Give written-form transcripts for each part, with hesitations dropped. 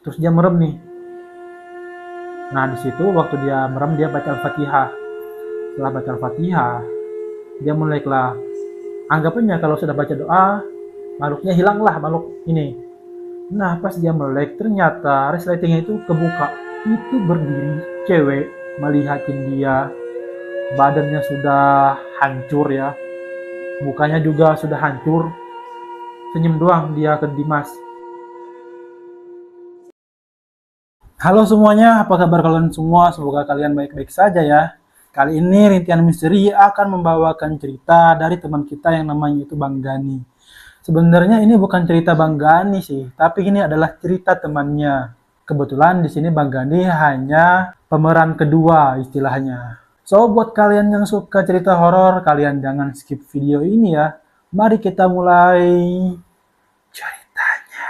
terus dia merem nih. Nah di situ waktu dia merem dia baca Al-Fatihah. Setelah baca Al-Fatihah, dia meleklah. Anggapannya kalau sudah baca doa, makhluknya hilanglah makhluk ini. Nah pas dia melek ternyata resletingnya itu kebuka. Itu berdiri cewek melihatin dia. Badannya sudah hancur ya. Mukanya juga sudah hancur. Senyum doang dia ke Dimas. Halo semuanya, apa kabar kalian semua? Semoga kalian baik-baik saja ya. Kali ini Rintian Misteri akan membawakan cerita dari teman kita yang namanya itu Bang Gani. Sebenarnya ini bukan cerita Bang Gani sih, tapi ini adalah cerita temannya. Kebetulan di sini Bang Gani hanya pemeran kedua istilahnya. So buat kalian yang suka cerita horor, kalian jangan skip video ini ya. Mari kita mulai ceritanya.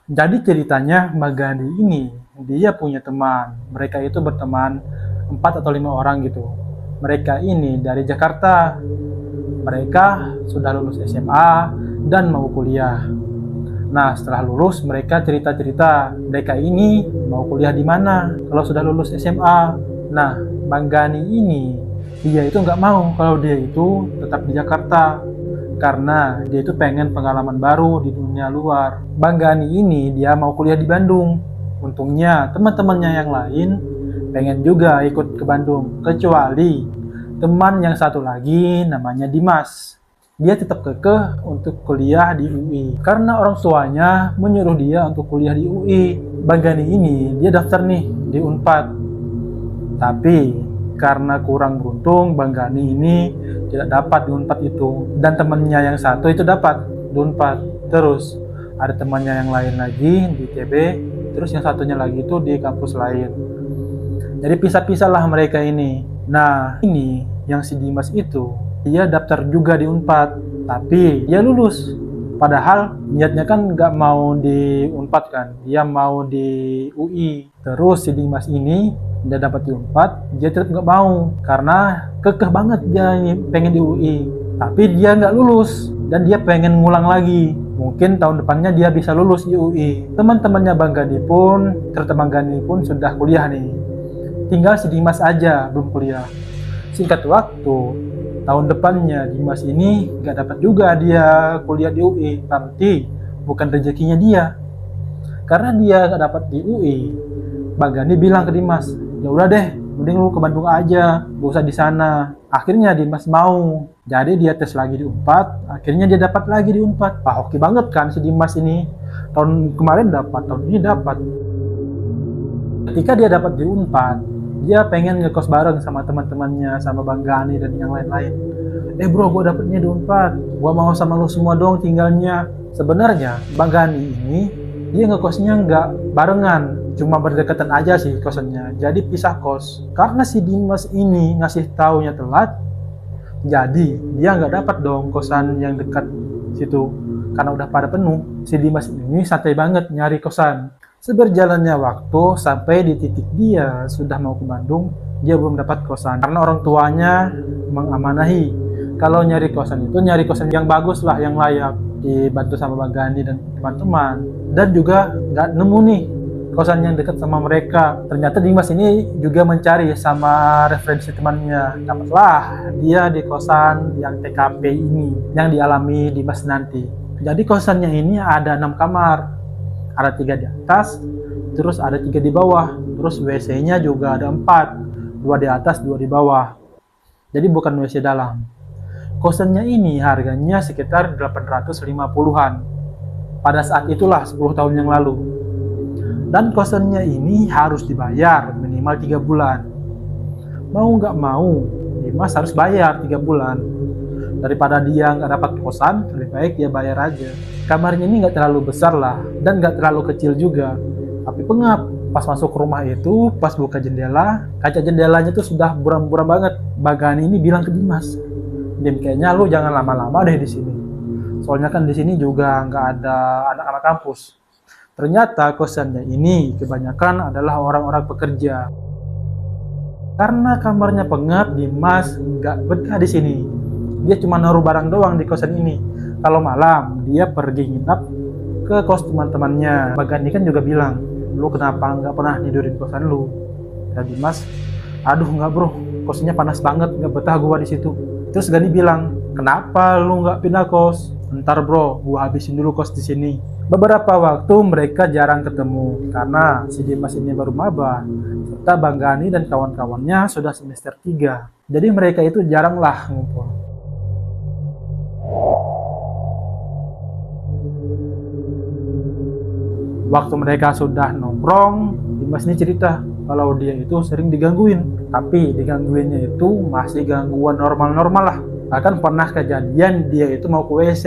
Jadi ceritanya Mbak Gani ini, dia punya teman. Mereka itu berteman 4 atau 5 orang gitu. Mereka ini dari Jakarta. Mereka sudah lulus SMA dan mau kuliah. Nah, setelah lulus mereka cerita-cerita mereka ini mau kuliah di mana kalau sudah lulus SMA. Nah, Bang Gani ini dia itu nggak mau kalau dia itu tetap di Jakarta. Karena dia itu pengen pengalaman baru di dunia luar. Bang Gani ini dia mau kuliah di Bandung. Untungnya teman-temannya yang lain pengen juga ikut ke Bandung. Kecuali teman yang satu lagi namanya Dimas. Dia tetap kekeh untuk kuliah di UI. Karena orang tuanya menyuruh dia untuk kuliah di UI. Bang Gani ini dia daftar nih di Unpad. Tapi karena kurang beruntung, Bang Gani ini tidak dapat di Unpad itu. Dan temannya yang satu itu dapat di Unpad. Terus ada temannya yang lain lagi di TB. Terus yang satunya lagi itu di kampus lain. Jadi pisah-pisah lah mereka ini. Nah ini yang si Dimas itu, dia daftar juga di Unpad. Tapi dia lulus. Padahal niatnya kan nggak mau di Unpad kan. Dia mau di UI. Terus si Dimas ini dia dapat di Unpad, dia tetap nggak mau karena kekeh banget dia pengen di UI. Tapi dia nggak lulus dan dia pengen ngulang lagi. Mungkin tahun depannya dia bisa lulus di UI. Teman-temannya Bang Gani pun, ternyata Bang Gani pun sudah kuliah nih. Tinggal si Dimas aja belum kuliah. Singkat waktu, tahun depannya Dimas ini nggak dapat juga dia kuliah di UI. Berarti bukan rezekinya dia. Karena dia nggak dapat di UI, Bang Gani bilang ke Dimas, ya udah deh, mending lu ke Bandung aja, gak usah di sana. Akhirnya Dimas mau. Jadi dia tes lagi di Unpad, akhirnya dia dapat lagi di Unpad. Wah, hoki banget kan si Dimas ini. Tahun kemarin dapat, tahun ini dapat. Ketika dia dapat di Unpad, dia pengen ngekos bareng sama teman-temannya, sama Bang Gani dan yang lain-lain. Bro, gue dapetnya di Unpad. Gue mau sama lu semua dong tinggalnya. Sebenarnya Bang Gani ini dia ngekosnya nggak barengan, cuma berdekatan aja sih kosannya. Jadi pisah kos. Karena si Dimas ini ngasih taunya telat, jadi dia nggak dapat dong kosan yang dekat situ. Karena udah pada penuh. Si Dimas ini santai banget nyari kosan. Seberjalannya waktu sampai di titik dia sudah mau ke Bandung, dia belum dapat kosan. Karena orang tuanya mengamanahi kalau nyari kosan itu nyari kosan yang bagus lah, yang layak, dibantu sama Bang Gani dan teman-teman. Dan juga nggak nemu nih kosan yang dekat sama mereka. Ternyata Dimas ini juga mencari sama referensi temannya. Dapatlah dia di kosan yang TKP ini, yang dialami Dimas nanti. Jadi kosannya ini ada 6 kamar. Ada 3 di atas, terus ada 3 di bawah. Terus WC-nya juga ada 4. 2 di atas, 2 di bawah. Jadi bukan WC dalam. Kosannya ini harganya sekitar 850-an. Pada saat itulah 10 tahun yang lalu. Dan kosannya ini harus dibayar minimal 3 bulan. Mau nggak mau, Dimas harus bayar 3 bulan. Daripada dia nggak dapat kosan, lebih baik dia bayar aja. Kamarnya ini nggak terlalu besar lah, dan nggak terlalu kecil juga. Tapi pengap, pas masuk rumah itu, pas buka jendela, kaca jendelanya tuh sudah buram-buram banget. Bang Gani ini bilang ke Dimas, Dim, kayaknya lu jangan lama-lama deh di sini. Soalnya kan di sini juga nggak ada anak-anak kampus. Ternyata kosannya ini kebanyakan adalah orang-orang pekerja. Karena kamarnya pengap, Dimas nggak betah di sini. dia cuma naruh barang doang di kosan ini. Kalau malam dia pergi nginap ke kos teman-temannya. Bang Gani kan juga bilang, lu kenapa nggak pernah tidurin kosan lu? Dan Dimas, aduh nggak bro, kosnya panas banget, nggak betah gua di situ. Terus Gani bilang, kenapa lu nggak pindah kos? Ntar bro, gua habisin dulu kos di sini. Beberapa waktu mereka jarang ketemu karena si Dimas ini baru maba, serta Bang Gani dan kawan-kawannya sudah semester 3. Jadi mereka itu jaranglah ngumpul. Waktu mereka sudah nongkrong, Dimas ini cerita kalau dia itu sering digangguin. Tapi digangguinnya itu masih gangguan normal-normal lah. Bahkan pernah kejadian dia itu mau ke WC.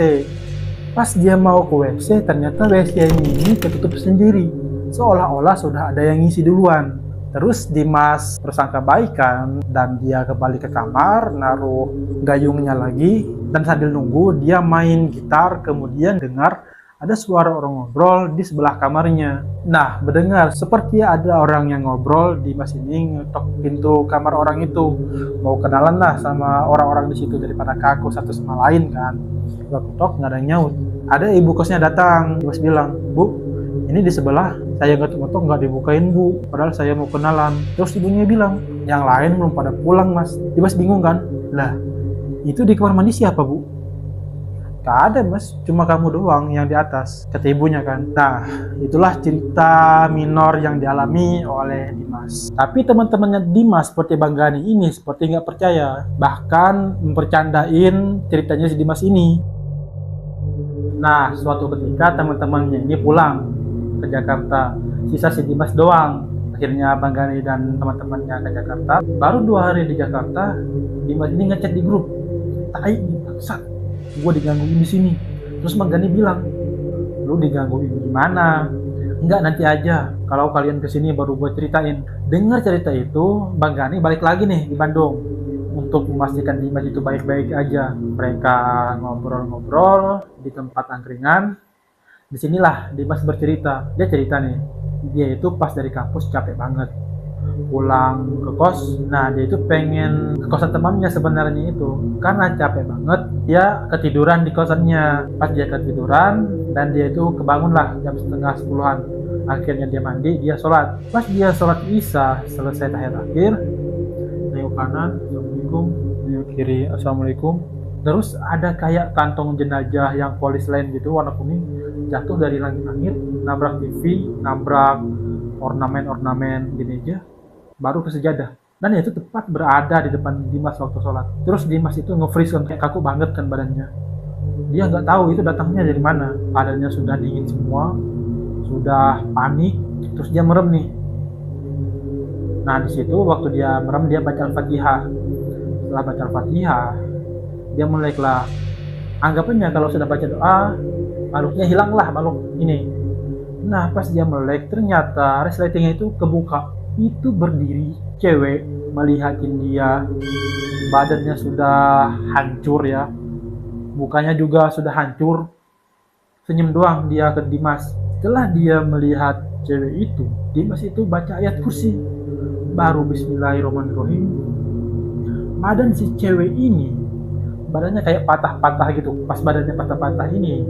Pas dia mau ke WC, ternyata WC ini ketutup sendiri. Seolah-olah sudah ada yang ngisi duluan. Terus Dimas bersangka baik kan, dan dia kembali ke kamar, naruh gayungnya lagi, dan sambil nunggu dia main gitar, kemudian dengar ada suara orang ngobrol di sebelah kamarnya. Nah, mendengar seperti ada orang yang ngobrol, Dimas ini ngetok pintu kamar orang itu. Mau kenalan lah sama orang-orang di situ daripada kaku satu sama lain kan. Ketok, nggak ada yang nyaut. Ada ibu kosnya datang. Dimas bilang, Bu, ini di sebelah. Saya ngetok-ngetok nggak dibukain Bu. Padahal saya mau kenalan. Terus ibunya bilang, yang lain belum pada pulang Mas. Dimas bingung kan. Lah, itu di kamar mandi siapa Bu? Gak ada Mas, cuma kamu doang yang di atas, kata ibunya kan. Nah, itulah cerita minor yang dialami oleh Dimas. Tapi teman-temannya Dimas seperti Bang Gani ini seperti nggak percaya, bahkan mempercandain ceritanya si Dimas ini. Nah, suatu ketika teman-temannya ini pulang ke Jakarta, sisa si Dimas doang. Akhirnya Bang Gani dan teman-temannya ke Jakarta. Baru 2 hari di Jakarta, Dimas ini ngechat di grup, tai bangsat, gue digangguin di sini. Terus Bang Gani bilang, lu digangguin gimana? Enggak, nanti aja, kalau kalian kesini baru gue ceritain. Dengar cerita itu, Bang Gani balik lagi nih di Bandung untuk memastikan Dimas itu baik-baik aja. Mereka ngobrol-ngobrol di tempat angkringan. Disinilah Dimas bercerita. Dia cerita nih, dia itu pas dari kampus capek banget, pulang ke kos. Nah, dia itu pengen ke kosan temannya sebenarnya itu, karena capek banget dia ketiduran di kosannya. Pas dia ketiduran dan dia itu kebangun lah jam setengah 10-an. Akhirnya dia mandi, dia sholat. Pas dia sholat isya selesai tahiyat akhir, nengok kanan, assalamualaikum, nengok kiri, assalamualaikum. Terus ada kayak kantong jenazah yang polis lain gitu warna kuning jatuh dari langit-langit, nabrak TV, nabrak ornamen-ornamen gini aja, baru ke sejadah. Dan itu tepat berada di depan Dimas waktu sholat. Terus Dimas itu nge-freeze kan, kayak kaku banget kan badannya. Dia nggak tahu itu datangnya dari mana. Badannya sudah dingin semua, sudah panik. Terus dia merem nih. Nah, di situ waktu dia merem, dia baca Al-Fatihah. Setelah baca Al-Fatihah, dia meleklah. Anggapannya kalau sudah baca doa, makhluknya hilanglah makhluk ini. Nah, pas dia melek, ternyata resletingnya itu kebuka. Itu berdiri cewek melihatin dia. Badannya sudah hancur ya, mukanya juga sudah hancur. Senyum doang dia ke Dimas. Setelah dia melihat cewek itu, Dimas itu baca ayat kursi, baru bismillahirrahmanirrahim. Badan si cewek ini, badannya kayak patah-patah gitu. Pas badannya patah-patah ini,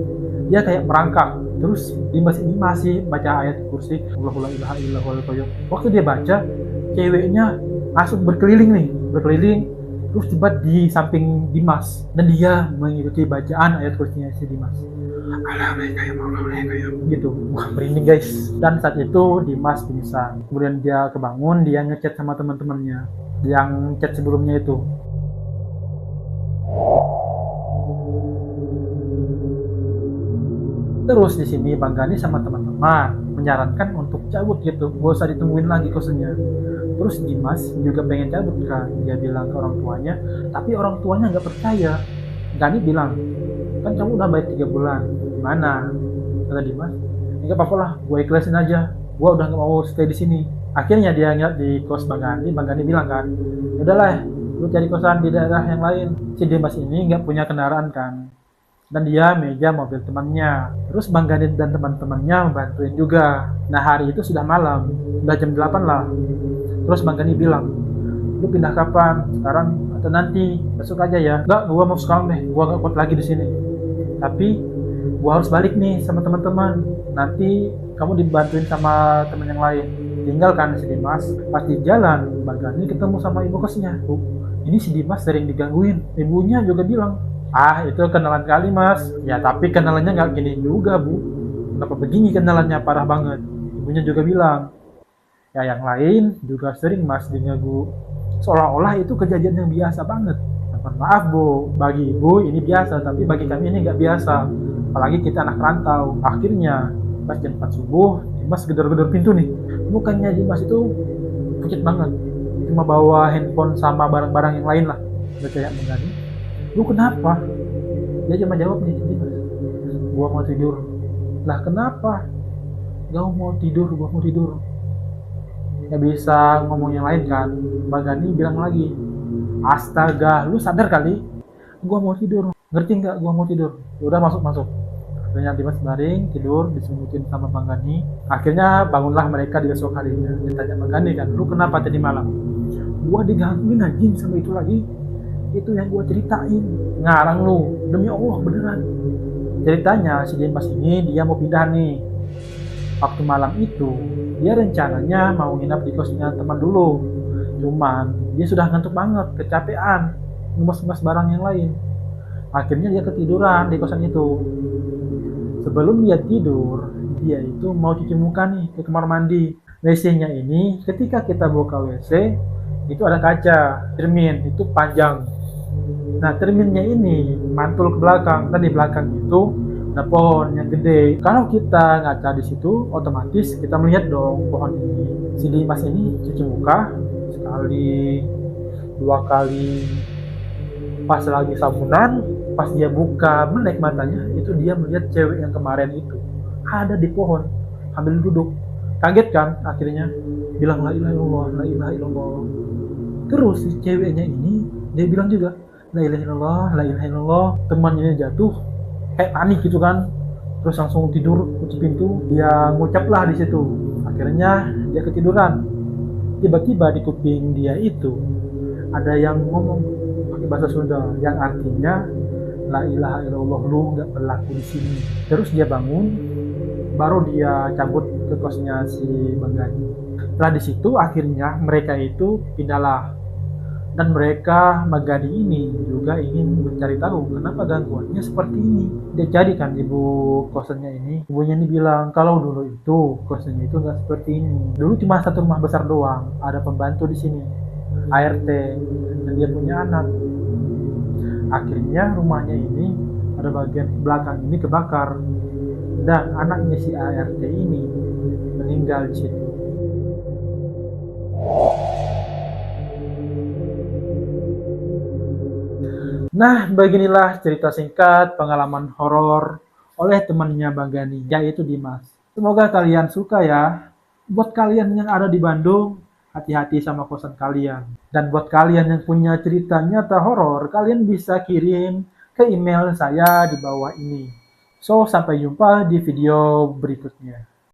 dia kayak merangkak. Terus Dimas ini masih baca ayat kursi, Allahu la ilaha illa huwal qayyum. Waktu dia baca, ceweknya langsung berkeliling. Terus tiba di samping Dimas, dan dia mengikuti bacaan ayat kursinya si Dimas. Gitu. Wah, merinding guys. Dan saat itu Dimas pingsan. Kemudian dia kebangun, dia ngechat sama teman-temannya yang chat sebelumnya itu. Terus di sini Bang Gani sama teman-teman menyarankan untuk cabut gitu, gak usah ditungguin lagi kosannya. Terus Dimas juga pengen cabut kan, dia bilang ke orang tuanya, tapi orang tuanya nggak percaya. Gani bilang, kan kamu udah bayar 3 bulan, gimana? Kata Dimas, nggak apa-apa lah, gue ikhlasin aja, gue udah nggak mau stay di sini. Akhirnya dia ngeliat di kos Bang Gani bilang kan, udahlah, lu cari kosan di daerah yang lain. Si Dimas ini nggak punya kendaraan kan, dan dia meja mobil temannya. Terus Bang Gani dan teman-temannya membantuin juga. Nah, hari itu sudah malam, udah jam 8 lah. Terus Bang Gani bilang, lu pindah kapan? Sekarang atau nanti besok aja ya. Enggak, gua mau sekarang deh, gua gak kuat lagi di sini. Tapi gua harus balik nih sama teman-teman. Nanti kamu dibantuin sama teman yang lain. Tinggalkan si Dimas. Pas di jalan, Bagani ketemu sama ibu kosnya. Bu, ini si Dimas sering digangguin. Ibunya juga bilang, ah itu kenalan kali mas. Ya tapi kenalannya nggak gini juga bu. Kenapa begini kenalannya, parah banget. Ibunya juga bilang, ya yang lain juga sering mas diganggu. Seolah-olah itu kejadian yang biasa banget. Mohon maaf bu, bagi ibu ini biasa, tapi bagi kami ini nggak biasa. Apalagi kita anak rantau. Akhirnya pas jam 4 subuh, Dimas gedor-gedor pintu nih. Mukanya Dimas itu pucat banget. Cuma bawa handphone sama barang-barang yang lain lah. Udah kayak Bagani, lu kenapa? Dia cuma jawab nih, Dimas, gua mau tidur. Lah kenapa? Gak mau tidur, gua mau tidur. Gak bisa ngomong yang lain kan. Bagani bilang lagi, astaga, lu sadar kali? Gua mau tidur. Ngerti nggak? Gua mau tidur. Udah masuk. Akhirnya Dimas baring, tidur, disemutin sama Bagani. Akhirnya bangunlah mereka di besok harinya. Ditanya Bagani kan, lu kenapa tadi malam? Gua digangguin anjing sama itu lagi. Itu yang gua ceritain. Ngarang lu, demi Allah beneran. Ceritanya si Dimas ini dia mau pindah nih. Waktu malam itu dia rencananya mau nginap di kosnya teman dulu. Cuman dia sudah ngantuk banget, kecapean, ngemas-ngemas barang yang lain. Akhirnya dia ketiduran di kosan itu. Sebelum dia tidur, dia itu mau cuci muka nih ke kamar mandi. WC-nya ini ketika kita buka WC itu ada kaca, cermin itu panjang. Nah cerminnya ini mantul ke belakang, dan di belakang itu ada pohon yang gede. Kalau kita ngaca di situ, otomatis kita melihat dong pohon ini. Si Dimas ini cuci muka sekali, 2 kali. Pas lagi sabunan, pas dia buka melek matanya, itu dia melihat cewek yang kemarin itu ada di pohon sambil duduk. Kaget kan akhirnya, bilang la ilaha illallah, la ilaha illallah. Terus si ceweknya ini dia bilang juga la ilaha illallah, la ilaha illallah. Temannya jatuh kayak panik gitu kan, terus langsung tidur, kunci pintu, dia ngucaplah di situ. Akhirnya dia ketiduran. Tiba-tiba di kuping dia itu ada yang ngomong pakai bahasa Sunda yang artinya la ilaha illallah, lu nggak berlaku di sini. Terus dia bangun, baru dia cabut ke kosnya si Bagani. Setelah di situ akhirnya mereka itu pindahlah. Dan mereka, Bagani ini juga ingin mencari tahu kenapa gangguannya seperti ini. Dia carikan ibu kosannya ini. Ibunya ini bilang kalau dulu itu kosannya itu nggak seperti ini. Dulu cuma satu rumah besar doang. Ada pembantu di sini, ART, dan dia punya anak. Akhirnya rumahnya ini ada bagian belakang ini kebakar, dan anaknya si ART ini meninggal di situ. Nah, beginilah cerita singkat pengalaman horor oleh temannya Bagani, yaitu Dimas. Semoga kalian suka ya. Buat kalian yang ada di Bandung, hati-hati sama kosan kalian. Dan buat kalian yang punya cerita nyata horor, kalian bisa kirim ke email saya di bawah ini. So, sampai jumpa di video berikutnya.